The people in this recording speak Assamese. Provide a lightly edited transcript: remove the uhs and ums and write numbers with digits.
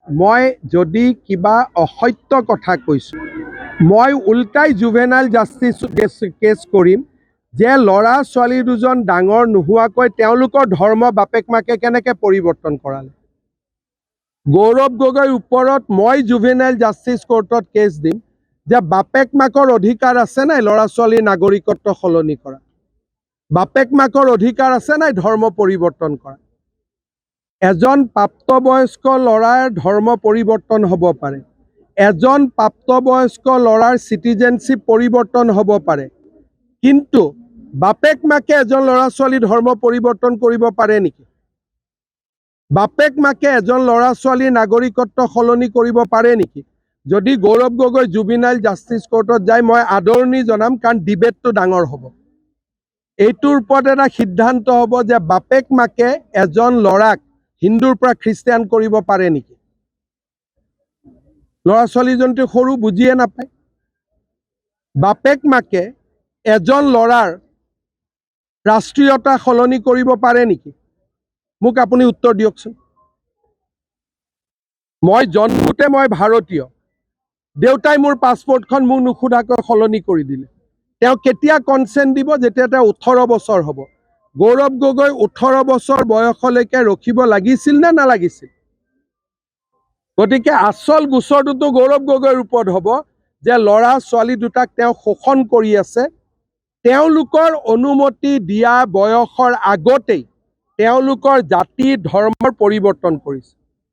মই যদি কিবা অসত্য কথা কৈছো, মই উল্টাই জুভেনাইল জাষ্টিস কেছ কৰিম যে ল'ৰা ছোৱালী দুজন ডাঙৰ নোহোৱাকৈ তেওঁলোকৰ ধৰ্ম বাপেক মাকে কেনেকৈ পৰিৱৰ্তন কৰালে। গৌৰৱ গগৈৰ ওপৰত মই জুভেনাইল জাষ্টিস কোৰ্টত কেছ দিম যে বাপেক মাকৰ অধিকাৰ আছে নাই ল'ৰা ছোৱালীৰ নাগৰিকত্ব সলনি কৰা, বাপেক মাকৰ অধিকাৰ আছে নাই ধৰ্ম পৰিৱৰ্তন কৰা। এজন প্ৰাপ্তবয়স্ক ল'ৰাৰ ধৰ্ম পৰিৱৰ্তন হ'ব পাৰে, এজন প্ৰাপ্তবয়স্ক ল'ৰাৰ চিটিজেনশ্বিপ পৰিৱৰ্তন হ'ব পাৰে, কিন্তু বাপেক মাকে এজন ল'ৰা ছোৱালী ধৰ্ম পৰিৱৰ্তন কৰিব পাৰে নেকি? বাপেক মাকে এজন ল'ৰা ছোৱালীৰ নাগৰিকত্ব সলনি কৰিব পাৰে নেকি? যদি গৌৰৱ গগৈ জুভেনাইল জাষ্টিস কোৰ্টত যায় মই আদৰণি জনাম, কাৰণ ডিবেটটো ডাঙৰ হ'ব। এইটোৰ ওপৰত এটা সিদ্ধান্ত হ'ব যে বাপেক মাকে এজন ল'ৰাক হিন্দুৰ পৰা খ্ৰীষ্টিয়ান কৰিব পাৰে নেকি? ল'ৰা ছোৱালীজনটো সৰু, বুজিয়ে নাপায়। বাপেক মাকে এজন ল'ৰাৰ ৰাষ্ট্ৰীয়তা সলনি কৰিব পাৰে নেকি? মোক আপুনি উত্তৰ দিয়কচোন। মই জন্মতে মই ভাৰতীয়, দেউতাই মোৰ পাছপৰ্টখন মোক নুসুধাকৈ সলনি কৰি দিলে। তেওঁ কেতিয়া কনচেণ্ট দিব? যেতিয়া তেওঁ 18 বছৰ হ'ব। গৌৰৱ গগৈ 18 বছৰ বয়সলৈকে ৰখিব লাগিছিল নে নালাগিছিল? গতিকে আচল গোচৰটোতো গৌৰৱ গগৈৰ ওপৰত হ'ব যে ল'ৰা ছোৱালী দুটাক তেওঁ শোষণ কৰি আছে, তেওঁলোকৰ অনুমতি দিয়া বয়সৰ আগতেই তেওঁলোকৰ জাতি ধৰ্মৰ পৰিৱৰ্তন কৰিছে।